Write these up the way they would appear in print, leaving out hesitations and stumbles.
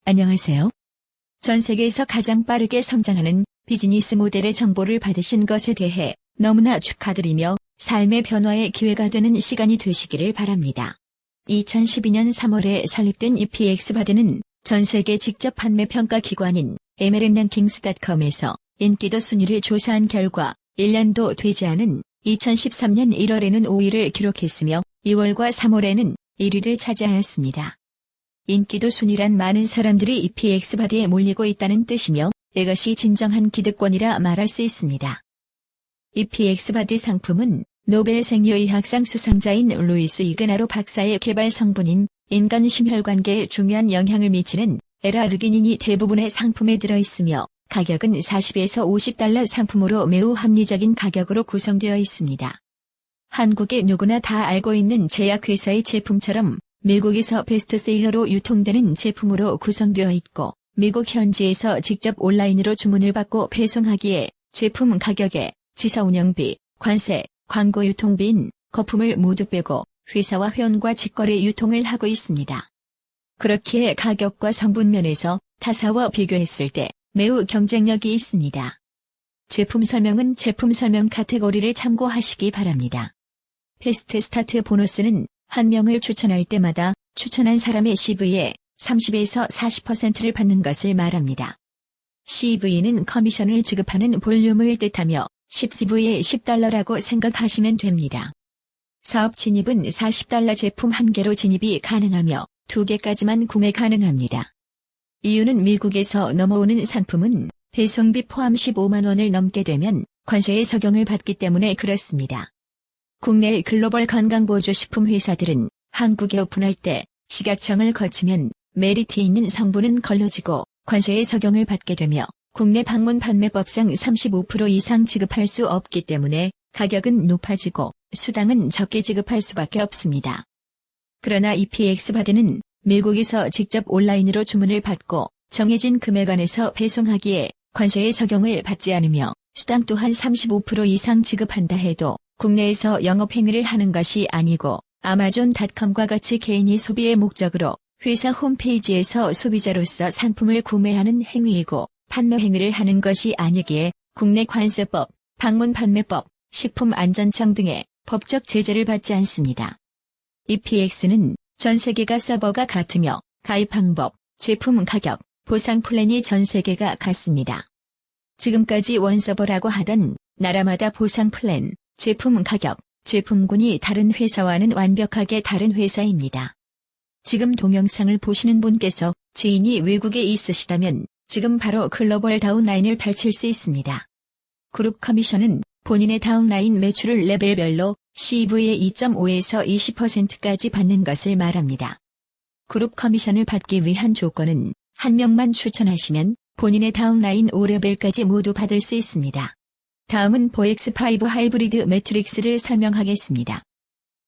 안녕하세요. 전 세계에서 가장 빠르게 성장하는 비즈니스 모델의 정보를 받으신 것에 대해 너무나 축하드리며 삶의 변화의 기회가 되는 시간이 되시기를 바랍니다. 2012년 3월에 설립된 EPX바드는 전 세계 직접 판매 평가 기관인 MLMRankings.com에서 인기도 순위를 조사한 결과 1년도 되지 않은 2013년 1월에는 5위를 기록했으며 2월과 3월에는 1위를 차지하였습니다. 인기도 순위란 많은 사람들이 EPX바드에 몰리고 있다는 뜻이며 이것이 진정한 기득권이라 말할 수 있습니다. EPX바드 상품은 노벨 생리의학상 수상자인 루이스 이그나로 박사의 개발 성분인 인간 심혈관계에 중요한 영향을 미치는 L-아르기닌이 대부분의 상품에 들어있으며 가격은 40에서 $50 상품으로 매우 합리적인 가격으로 구성되어 있습니다. 한국의 누구나 다 알고 있는 제약회사의 제품처럼 미국에서 베스트셀러로 유통되는 제품으로 구성되어 있고 미국 현지에서 직접 온라인으로 주문을 받고 배송하기에 제품 가격에 지사 운영비, 관세, 광고 유통비인 거품을 모두 빼고 회사와 회원과 직거래 유통을 하고 있습니다. 그렇기에 가격과 성분 면에서 타사와 비교했을 때 매우 경쟁력이 있습니다. 제품 설명은 제품 설명 카테고리를 참고하시기 바랍니다. 베스트 스타트 보너스는 한 명을 추천할 때마다 추천한 사람의 CV에 30에서 40%를 받는 것을 말합니다. CV는 커미션을 지급하는 볼륨을 뜻하며 10CV에 $10라고 생각하시면 됩니다. 사업 진입은 $40 제품 1개로 진입이 가능하며 2개까지만 구매 가능합니다. 이유는 미국에서 넘어오는 상품은 배송비 포함 15만 원을 넘게 되면 관세의 적용을 받기 때문에 그렇습니다. 국내 글로벌 건강보조식품 회사들은 한국에 오픈할 때 식약청을 거치면 메리트에 있는 성분은 걸러지고 관세의 적용을 받게 되며 국내 방문 판매법상 35% 이상 지급할 수 없기 때문에 가격은 높아지고 수당은 적게 지급할 수밖에 없습니다. 그러나 EPX바드는 미국에서 직접 온라인으로 주문을 받고 정해진 금액 안에서 배송하기에 관세의 적용을 받지 않으며 수당 또한 35% 이상 지급한다 해도 국내에서 영업행위를 하는 것이 아니고 아마존.com과 같이 개인이 소비의 목적으로 회사 홈페이지에서 소비자로서 상품을 구매하는 행위이고 판매 행위를 하는 것이 아니기에 국내 관세법, 방문판매법, 식품안전청 등의 법적 제재를 받지 않습니다. EPX는 전 세계가 서버가 같으며 가입 방법, 제품 가격, 보상 플랜이 전 세계가 같습니다. 지금까지 원서버라고 하던 나라마다 보상 플랜, 제품 가격, 제품군이 다른 회사와는 완벽하게 다른 회사입니다. 지금 동영상을 보시는 분께서 지인이 외국에 있으시다면 지금 바로 글로벌 다운라인을 펼칠 수 있습니다. 그룹 커미션은 본인의 다운라인 매출을 레벨별로 CV의 2.5에서 20%까지 받는 것을 말합니다. 그룹 커미션을 받기 위한 조건은 한 명만 추천하시면 본인의 다운라인 5레벨까지 모두 받을 수 있습니다. 다음은 보엑스5 하이브리드 매트릭스를 설명하겠습니다.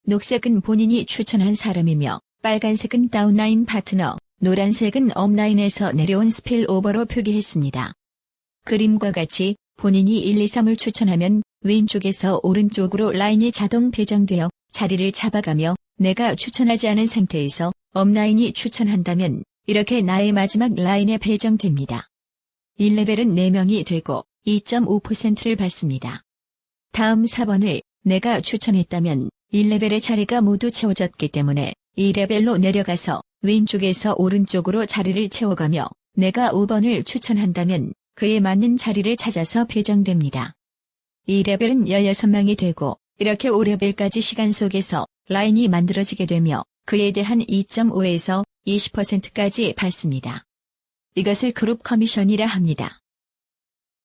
녹색은 본인이 추천한 사람이며 빨간색은 다운라인 파트너, 노란색은 업라인에서 내려온 스필오버로 표기했습니다. 그림과 같이 본인이 1, 2, 3을 추천하면 왼쪽에서 오른쪽으로 라인이 자동 배정되어 자리를 잡아가며 내가 추천하지 않은 상태에서 업라인이 추천한다면 이렇게 나의 마지막 라인에 배정됩니다. 1레벨은 4명이 되고 2.5%를 받습니다. 다음 4번을 내가 추천했다면 1레벨의 자리가 모두 채워졌기 때문에 2레벨로 내려가서 왼쪽에서 오른쪽으로 자리를 채워가며 내가 5번을 추천한다면 그에 맞는 자리를 찾아서 배정됩니다. 2레벨은 16명이 되고 이렇게 5레벨까지 시간 속에서 라인이 만들어지게 되며 그에 대한 2.5에서 20%까지 받습니다. 이것을 그룹 커미션이라 합니다.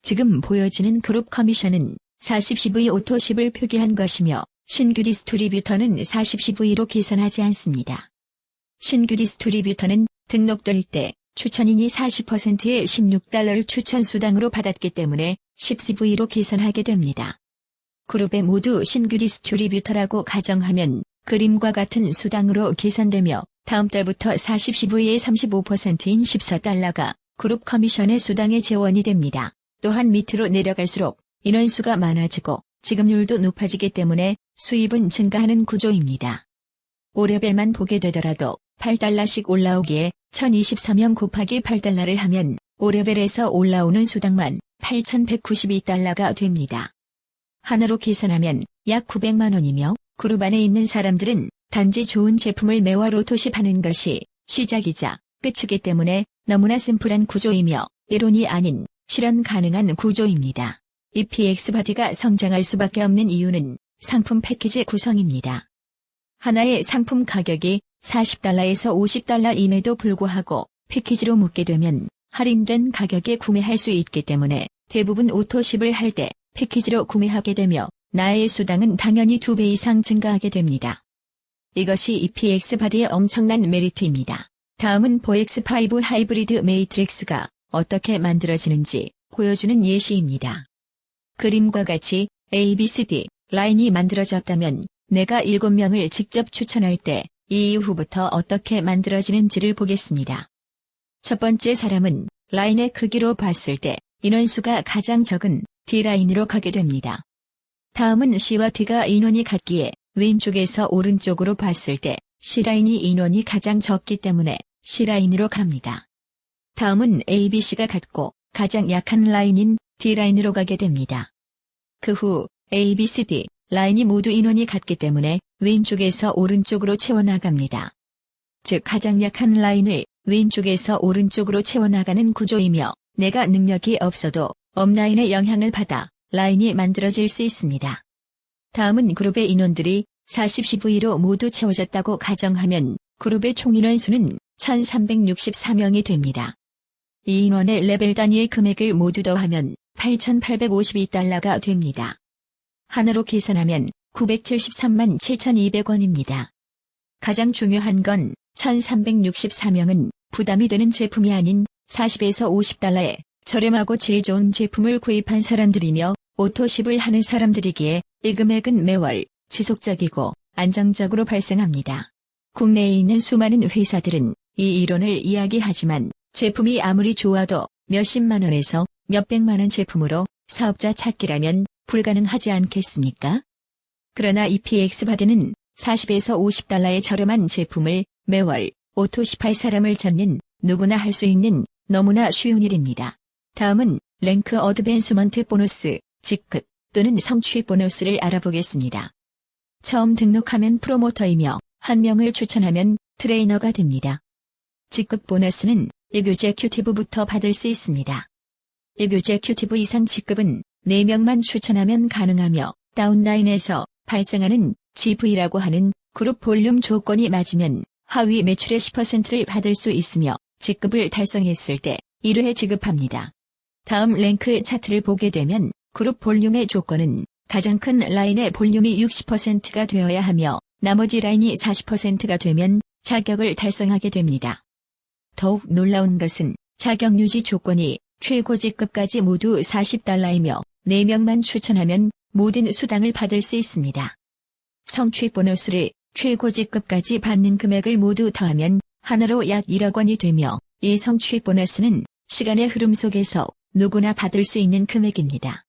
지금 보여지는 그룹 커미션은 40CV 오토10을 표기한 것이며 신규 디스트리뷰터는 40CV로 계산하지 않습니다. 신규 디스트리뷰터는 등록될 때 추천인이 40%의 $16를 추천 수당으로 받았기 때문에 10CV로 계산하게 됩니다. 그룹에 모두 신규 디스트리뷰터라고 가정하면 그림과 같은 수당으로 계산되며 다음 달부터 40CV의 35%인 $14가 그룹 커미션의 수당의 재원이 됩니다. 또한 밑으로 내려갈수록 인원수가 많아지고 지급률도 높아지기 때문에 수입은 증가하는 구조입니다. 5레벨만 보게 되더라도 $8씩 올라오기에 1024명 곱하기 $8를 하면 5레벨에서 올라오는 수당만 $8,192가 됩니다. 하나로 계산하면 약 900만 원이며 그룹 안에 있는 사람들은 단지 좋은 제품을 매월 오토십하는 것이 시작이자 끝이기 때문에 너무나 심플한 구조이며 이론이 아닌 실현 가능한 구조입니다. EPX바디가 성장할 수밖에 없는 이유는 상품 패키지 구성입니다. 하나의 상품 가격이 $40에서 $50임에도 불구하고 패키지로 묶게 되면 할인된 가격에 구매할 수 있기 때문에 대부분 오토십을 할 때 패키지로 구매하게 되며 나의 수당은 당연히 2배 이상 증가하게 됩니다. 이것이 EPX바디의 엄청난 메리트입니다. 다음은 보엑스5 하이브리드 매트릭스가 어떻게 만들어지는지 보여주는 예시입니다. 그림과 같이 ABCD 라인이 만들어졌다면 내가 7명을 직접 추천할 때 이 이후부터 어떻게 만들어지는지를 보겠습니다. 첫 번째 사람은 라인의 크기로 봤을 때 인원수가 가장 적은 D라인으로 가게 됩니다. 다음은 C와 D가 인원이 같기에 왼쪽에서 오른쪽으로 봤을 때 C라인이 인원이 가장 적기 때문에 C라인으로 갑니다. 다음은 ABC가 같고 가장 약한 라인인 D라인으로 가게 됩니다. 그 후 ABCD 라인이 모두 인원이 같기 때문에 왼쪽에서 오른쪽으로 채워나갑니다. 즉 가장 약한 라인을 왼쪽에서 오른쪽으로 채워나가는 구조이며 내가 능력이 없어도 업라인의 영향을 받아 라인이 만들어질 수 있습니다. 다음은 그룹의 인원들이 40CV로 모두 채워졌다고 가정하면 그룹의 총 인원수는 1364명이 됩니다. 이 인원의 레벨 단위의 금액을 모두 더하면 $8,852가 됩니다. 하나로 계산하면 973만 7,200원입니다. 가장 중요한 건 1364명은 부담이 되는 제품이 아닌 40에서 $50에 저렴하고 질 좋은 제품을 구입한 사람들이며 오토십을 하는 사람들이기에 이 금액은 매월 지속적이고 안정적으로 발생합니다. 국내에 있는 수많은 회사들은 이 이론을 이야기하지만 제품이 아무리 좋아도 몇십만 원에서 몇백만 원 제품으로 사업자 찾기라면 불가능하지 않겠습니까? 그러나 EPX바디는 40에서 $50의 저렴한 제품을 매월 오토십할 사람을 찾는 누구나 할 수 있는 너무나 쉬운 일입니다. 다음은 랭크 어드밴스먼트 보너스, 직급 또는 성취 보너스를 알아보겠습니다. 처음 등록하면 프로모터이며 한 명을 추천하면 트레이너가 됩니다. 직급 보너스는 에그제큐티브부터 받을 수 있습니다. 에그제큐티브 이상 직급은 4명만 추천하면 가능하며 다운라인에서 발생하는 GV라고 하는 그룹 볼륨 조건이 맞으면 하위 매출의 10%를 받을 수 있으며 직급을 달성했을 때 1회 지급합니다. 다음 랭크 차트를 보게 되면 그룹 볼륨의 조건은 가장 큰 라인의 볼륨이 60%가 되어야 하며 나머지 라인이 40%가 되면 자격을 달성하게 됩니다. 더욱 놀라운 것은 자격 유지 조건이 최고 직급까지 모두 $40이며 4명만 추천하면 모든 수당을 받을 수 있습니다. 성취 보너스를 최고 직급까지 받는 금액을 모두 더하면 하나로 약 1억 원이 되며 이 성취 보너스는 시간의 흐름 속에서 누구나 받을 수 있는 금액입니다.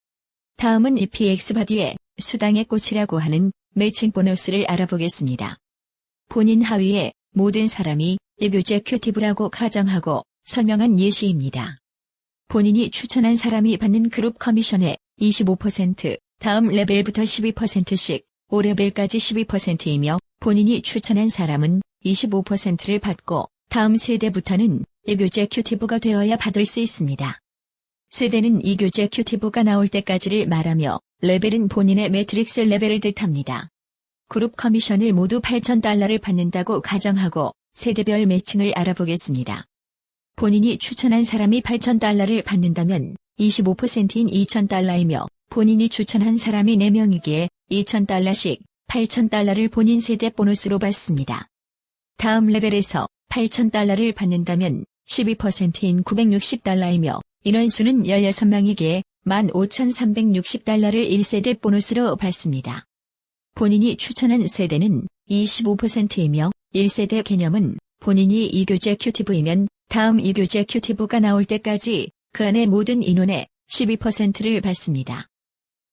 다음은 EPX바디의 수당의 꽃이라고 하는 매칭 보너스를 알아보겠습니다. 본인 하위에 모든 사람이 에그제큐티브라고 가정하고 설명한 예시입니다. 본인이 추천한 사람이 받는 그룹 커미션의 25%, 다음 레벨부터 12%씩 5레벨까지 12%이며 본인이 추천한 사람은 25%를 받고 다음 세대부터는 에그제큐티브가 되어야 받을 수 있습니다. 세대는 에그제큐티브가 나올 때까지를 말하며 레벨은 본인의 매트릭스 레벨을 뜻합니다. 그룹 커미션을 모두 $8,000를 받는다고 가정하고 세대별 매칭을 알아보겠습니다. 본인이 추천한 사람이 $8,000를 받는다면 25%인 $2,000이며 본인이 추천한 사람이 4명이기에 $2,000씩 $8,000를 본인 세대 보너스로 받습니다. 다음 레벨에서 $8,000를 받는다면 12%인 $960이며 인원수는 16명이기에 $15,360를 1세대 보너스로 받습니다. 본인이 추천한 세대는 25%이며 1세대 개념은 본인이 이교제큐티브이면 다음 이교제큐티브가 나올 때까지 그 안에 모든 인원의 12%를 받습니다.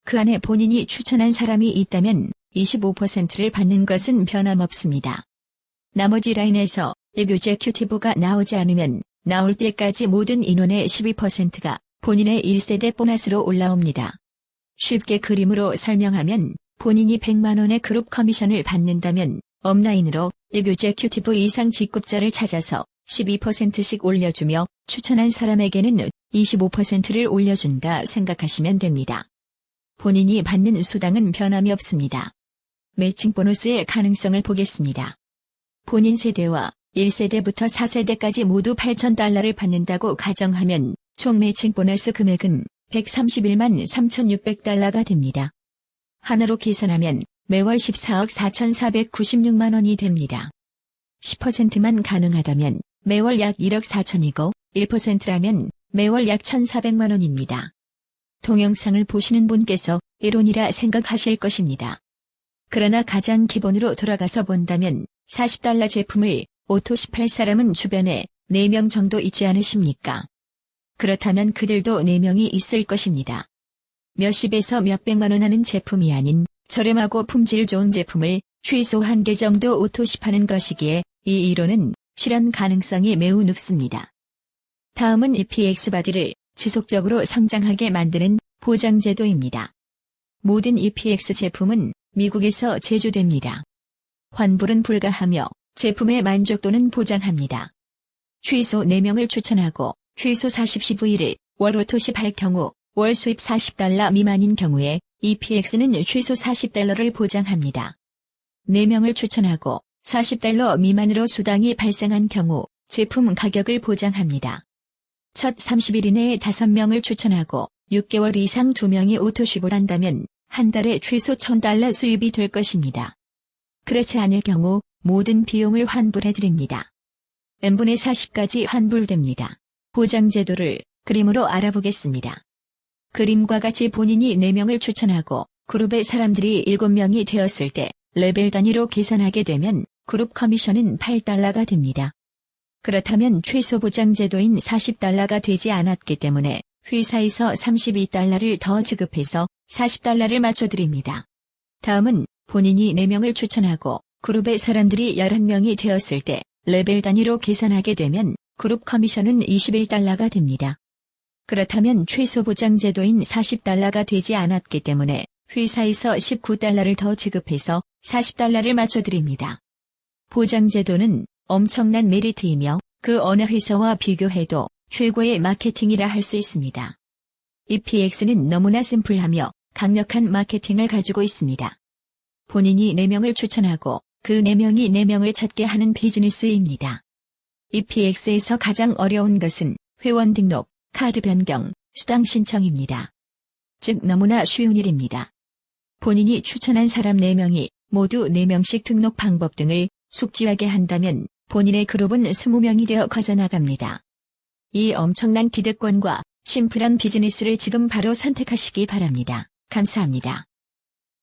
그 안에 본인이 추천한 사람이 있다면 25%를 받는 것은 변함없습니다. 나머지 라인에서 에그제큐티브가 나오지 않으면 나올 때까지 모든 인원의 12%가 본인의 1세대 보너스로 올라옵니다. 쉽게 그림으로 설명하면 본인이 100만원의 그룹 커미션을 받는다면 업라인으로 에그제큐티브 이상 직급자를 찾아서 12%씩 올려주며 추천한 사람에게는 25%를 올려준다 생각하시면 됩니다. 본인이 받는 수당은 변함이 없습니다. 매칭 보너스의 가능성을 보겠습니다. 본인 세대와 1세대부터 4세대까지 모두 8,000달러를 받는다고 가정하면 총 매칭 보너스 금액은 131만 3,600달러가 됩니다. 하나로 계산하면 매월 14억 4,496만 원이 됩니다. 10%만 가능하다면 매월 약 1억 4천이고 1%라면 매월 약 1,400만 원입니다. 동영상을 보시는 분께서 이론이라 생각하실 것입니다. 그러나 가장 기본으로 돌아가서 본다면 40달러 제품을 오토십할 사람은 주변에 4명 정도 있지 않으십니까? 그렇다면 그들도 4명이 있을 것입니다. 몇십에서 몇백만 원 하는 제품이 아닌 저렴하고 품질 좋은 제품을 최소 1개 정도 오토십하는 것이기에 이 이론은 실현 가능성이 매우 높습니다. 다음은 EPX 바디를 지속적으로 성장하게 만드는 보장제도입니다. 모든 EPX 제품은 미국에서 제조됩니다. 환불은 불가하며 제품의 만족도는 보장합니다. 최소 4명을 추천하고 최소 40cv를 월 오토십할 경우 월 수입 40달러 미만인 경우에 EPX는 최소 40달러를 보장합니다. 4명을 추천하고 40달러 미만으로 수당이 발생한 경우 제품 가격을 보장합니다. 첫 30일 이내에 5명을 추천하고 6개월 이상 2명이 오토쉽을 한다면 한 달에 최소 1,000달러 수입이 될 것입니다. 그렇지 않을 경우 모든 비용을 환불해드립니다. n분의 40까지 환불됩니다. 보장제도를 그림으로 알아보겠습니다. 그림과 같이 본인이 4명을 추천하고 그룹의 사람들이 7명이 되었을 때 레벨 단위로 계산하게 되면 그룹 커미션은 8달러가 됩니다. 그렇다면 최소 보장제도인 40달러가 되지 않았기 때문에 회사에서 32달러를 더 지급해서 40달러를 맞춰드립니다. 다음은 본인이 4명을 추천하고 그룹의 사람들이 11명이 되었을 때 레벨 단위로 계산하게 되면 그룹 커미션은 21달러가 됩니다. 그렇다면 최소 보장제도인 40달러가 되지 않았기 때문에 회사에서 19달러를 더 지급해서 40달러를 맞춰드립니다. 보장제도는 엄청난 메리트이며 그 어느 회사와 비교해도 최고의 마케팅이라 할 수 있습니다. EPX는 너무나 심플하며 강력한 마케팅을 가지고 있습니다. 본인이 4명을 추천하고 그 4명이 4명을 찾게 하는 비즈니스입니다. EPX에서 가장 어려운 것은 회원 등록, 카드 변경, 수당 신청입니다. 즉 너무나 쉬운 일입니다. 본인이 추천한 사람 4명이 모두 4명씩 등록 방법 등을 숙지하게 한다면 본인의 그룹은 20명이 되어 커져나갑니다. 이 엄청난 기득권과 심플한 비즈니스를 지금 바로 선택하시기 바랍니다. 감사합니다.